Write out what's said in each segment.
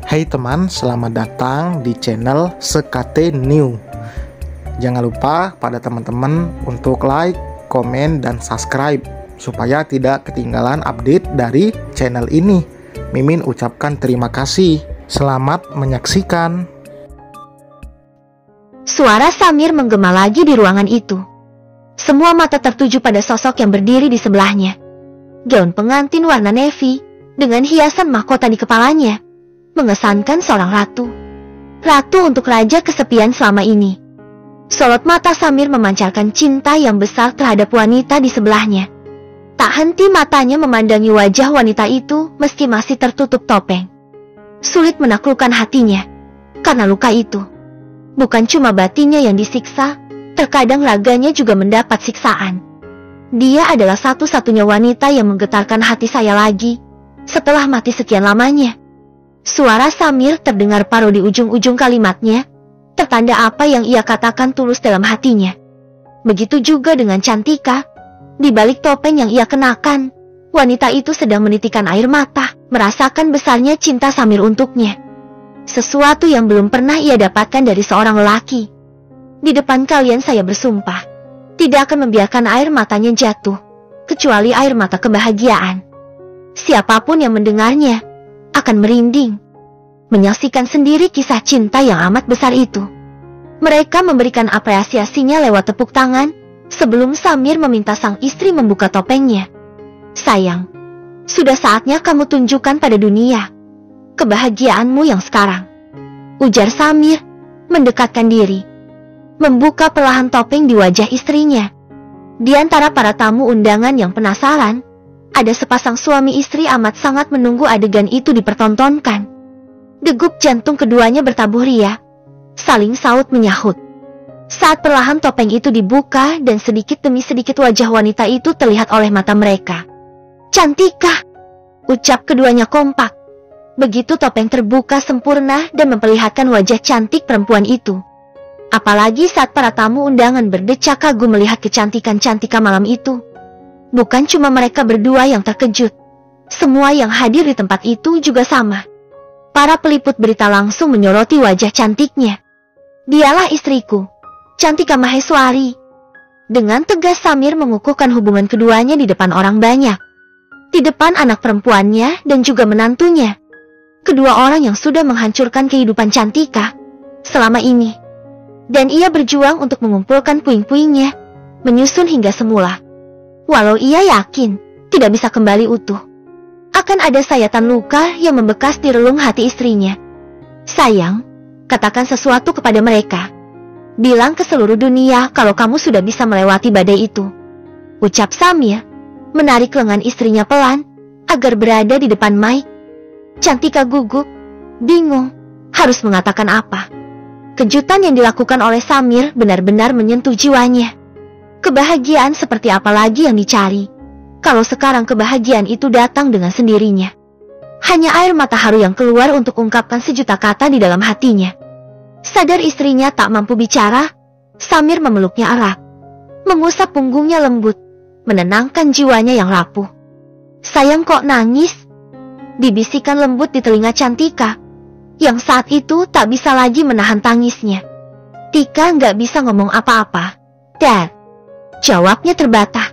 Hai teman, selamat datang di channel SKT New. Jangan lupa pada teman-teman untuk like, komen, dan subscribe supaya tidak ketinggalan update dari channel ini. Mimin ucapkan terima kasih. Selamat menyaksikan. Suara Samir menggema lagi di ruangan itu. Semua mata tertuju pada sosok yang berdiri di sebelahnya. Gaun pengantin warna navy dengan hiasan mahkota di kepalanya mengesankan seorang ratu. Ratu untuk raja kesepian selama ini. Sorot mata Samir memancarkan cinta yang besar terhadap wanita di sebelahnya. Tak henti matanya memandangi wajah wanita itu meski masih tertutup topeng. Sulit menaklukkan hatinya karena luka itu. Bukan cuma batinnya yang disiksa, terkadang raganya juga mendapat siksaan. Dia adalah satu-satunya wanita yang menggetarkan hati saya lagi setelah mati sekian lamanya. Suara Samir terdengar paro di ujung-ujung kalimatnya, tertanda apa yang ia katakan tulus dalam hatinya. Begitu juga dengan Cantika. Di balik topeng yang ia kenakan, wanita itu sedang menitikkan air mata, merasakan besarnya cinta Samir untuknya. Sesuatu yang belum pernah ia dapatkan dari seorang lelaki. Di depan kalian saya bersumpah, tidak akan membiarkan air matanya jatuh, kecuali air mata kebahagiaan. Siapapun yang mendengarnya akan merinding, menyaksikan sendiri kisah cinta yang amat besar itu. Mereka memberikan apresiasinya lewat tepuk tangan, sebelum Samir meminta sang istri membuka topengnya. Sayang, sudah saatnya kamu tunjukkan pada dunia kebahagiaanmu yang sekarang, ujar Samir, mendekatkan diri, membuka perlahan topeng di wajah istrinya. Di antara para tamu undangan yang penasaran, ada sepasang suami istri amat sangat menunggu adegan itu dipertontonkan. Degup jantung keduanya bertabuh riang, saling saut menyahut. Saat perlahan topeng itu dibuka dan sedikit demi sedikit wajah wanita itu terlihat oleh mata mereka. Cantika, ucap keduanya kompak. Begitu topeng terbuka sempurna dan memperlihatkan wajah cantik perempuan itu. Apalagi saat para tamu undangan berdecak kagum melihat kecantikan Cantika malam itu. Bukan cuma mereka berdua yang terkejut. Semua yang hadir di tempat itu juga sama. Para peliput berita langsung menyoroti wajah cantiknya. Dialah istriku, Cantika Maheswari. Dengan tegas Samir mengukuhkan hubungan keduanya di depan orang banyak. Di depan anak perempuannya dan juga menantunya. Kedua orang yang sudah menghancurkan kehidupan Cantika selama ini. Dan ia berjuang untuk mengumpulkan puing-puingnya, menyusun hingga semula. Walau ia yakin tidak bisa kembali utuh, akan ada sayatan luka yang membekas di relung hati istrinya. Sayang, katakan sesuatu kepada mereka. Bilang ke seluruh dunia kalau kamu sudah bisa melewati badai itu, ucap Samir, menarik lengan istrinya pelan agar berada di depan mic. Cantika gugup, bingung, harus mengatakan apa. Kejutan yang dilakukan oleh Samir benar-benar menyentuh jiwanya. Kebahagiaan seperti apa lagi yang dicari, kalau sekarang kebahagiaan itu datang dengan sendirinya. Hanya air mata haru yang keluar untuk ungkapkan sejuta kata di dalam hatinya. Sadar istrinya tak mampu bicara, Samir memeluknya erat, mengusap punggungnya lembut, menenangkan jiwanya yang rapuh. Sayang kok nangis? Dibisikkan lembut di telinga Cantika, yang saat itu tak bisa lagi menahan tangisnya. Tika nggak bisa ngomong apa-apa. Dad, jawabnya terbata.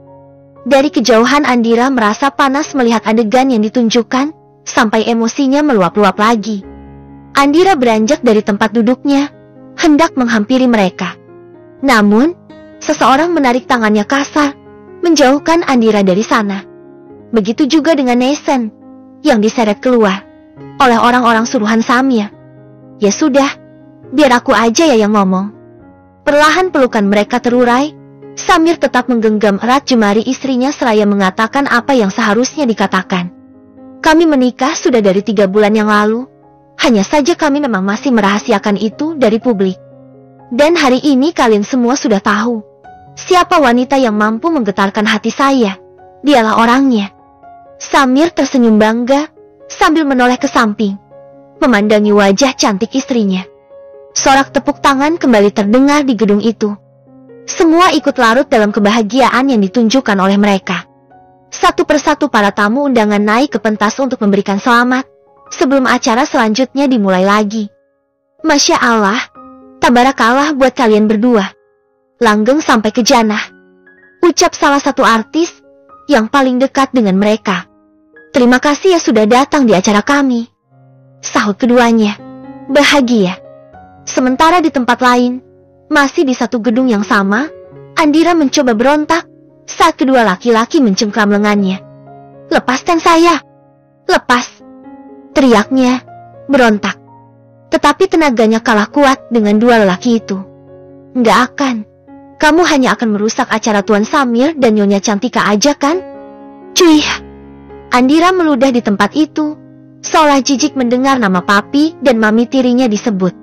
Dari kejauhan Andira merasa panas melihat adegan yang ditunjukkan, sampai emosinya meluap-luap lagi. Andira beranjak dari tempat duduknya, hendak menghampiri mereka. Namun, seseorang menarik tangannya kasar, menjauhkan Andira dari sana. Begitu juga dengan Nesen, yang diseret keluar oleh orang-orang suruhan Samir. Ya sudah, biar aku aja ya yang ngomong. Perlahan pelukan mereka terurai. Samir tetap menggenggam erat jemari istrinya seraya mengatakan apa yang seharusnya dikatakan. Kami menikah sudah dari 3 bulan yang lalu. Hanya saja kami memang masih merahasiakan itu dari publik. Dan hari ini kalian semua sudah tahu siapa wanita yang mampu menggetarkan hati saya. Dialah orangnya. Samir tersenyum bangga sambil menoleh ke samping, memandangi wajah cantik istrinya. Sorak tepuk tangan kembali terdengar di gedung itu. Semua ikut larut dalam kebahagiaan yang ditunjukkan oleh mereka. Satu persatu para tamu undangan naik ke pentas untuk memberikan selamat, sebelum acara selanjutnya dimulai lagi. Masya Allah, tabarakallah buat kalian berdua. Langgeng sampai ke jannah, ucap salah satu artis yang paling dekat dengan mereka. Terima kasih ya sudah datang di acara kami, sahut keduanya, bahagia. Sementara di tempat lain, masih di satu gedung yang sama, Andira mencoba berontak saat kedua laki-laki mencengkram lengannya. Lepaskan saya, lepas, teriaknya, berontak. Tetapi tenaganya kalah kuat dengan dua lelaki itu. Nggak akan, kamu hanya akan merusak acara Tuan Samir dan Nyonya Cantika aja kan? Cuy, Andira meludah di tempat itu, seolah jijik mendengar nama papi dan mami tirinya disebut.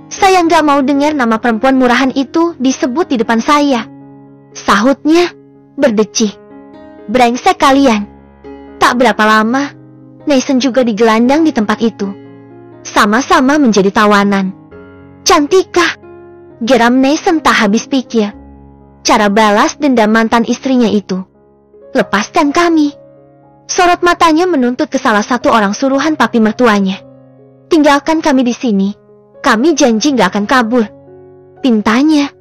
Saya nggak mau dengar nama perempuan murahan itu disebut di depan saya, sahutnya, berdecih. Brengsek kalian. Tak berapa lama, Nason juga digelandang di tempat itu. Sama-sama menjadi tawanan. Cantika, geram Nason tak habis pikir. Cara balas dendam mantan istrinya itu. Lepaskan kami. Sorot matanya menuntut ke salah satu orang suruhan papi mertuanya. Tinggalkan kami di sini. Kami janji gak akan kabur. Pintanya,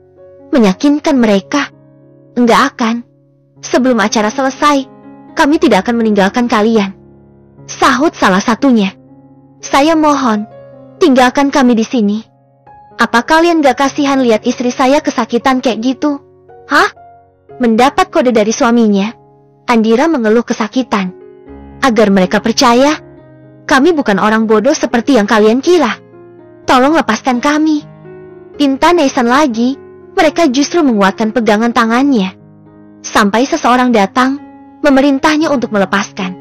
meyakinkan mereka. Enggak akan. Sebelum acara selesai, kami tidak akan meninggalkan kalian, sahut salah satunya. Saya mohon, tinggalkan kami di sini. Apa kalian gak kasihan lihat istri saya kesakitan kayak gitu? Hah? Mendapat kode dari suaminya, Andira mengeluh kesakitan. Agar mereka percaya, kami bukan orang bodoh seperti yang kalian kira. Tolong lepaskan kami. Pinta Nason lagi, mereka justru menguatkan pegangan tangannya. Sampai seseorang datang, memerintahnya untuk melepaskan.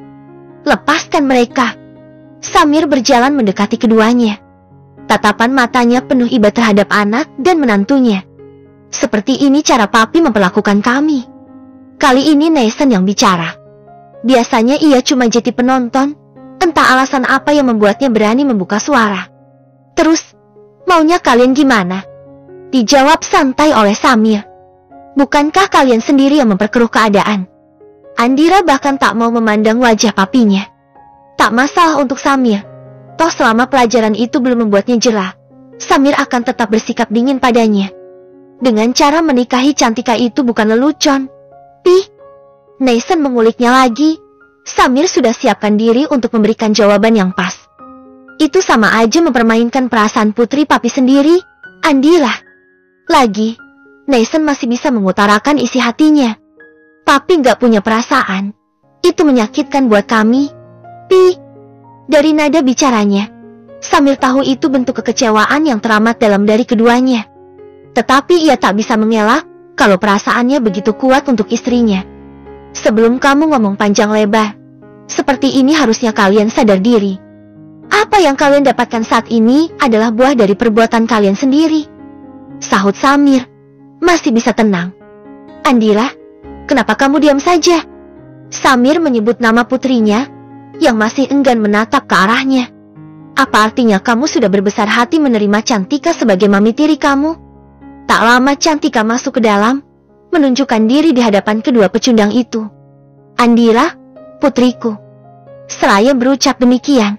Lepaskan mereka. Samir berjalan mendekati keduanya. Tatapan matanya penuh iba terhadap anak dan menantunya. Seperti ini cara papi memperlakukan kami. Kali ini Nason yang bicara. Biasanya ia cuma jadi penonton, entah alasan apa yang membuatnya berani membuka suara. Terus, maunya kalian gimana? Dijawab santai oleh Samir. Bukankah kalian sendiri yang memperkeruh keadaan? Andira bahkan tak mau memandang wajah papinya. Tak masalah untuk Samir. Toh selama pelajaran itu belum membuatnya jera, Samir akan tetap bersikap dingin padanya. Dengan cara menikahi Cantika itu bukan lelucon. Nason menguliknya lagi. Samir sudah siapkan diri untuk memberikan jawaban yang pas. Itu sama aja mempermainkan perasaan putri papi sendiri, Andira. Lagi, Nason masih bisa mengutarakan isi hatinya. Papi gak punya perasaan. Itu menyakitkan buat kami. Dari nada bicaranya, Samir tahu itu bentuk kekecewaan yang teramat dalam dari keduanya. Tetapi ia tak bisa mengelak kalau perasaannya begitu kuat untuk istrinya. Sebelum kamu ngomong panjang lebar, seperti ini harusnya kalian sadar diri. Apa yang kalian dapatkan saat ini adalah buah dari perbuatan kalian sendiri, sahut Samir, masih bisa tenang. Andira, kenapa kamu diam saja? Samir menyebut nama putrinya, yang masih enggan menatap ke arahnya. Apa artinya kamu sudah berbesar hati menerima Cantika sebagai mami tiri kamu? Tak lama Cantika masuk ke dalam, menunjukkan diri di hadapan kedua pecundang itu. Andira, putriku. Seraya berucap demikian,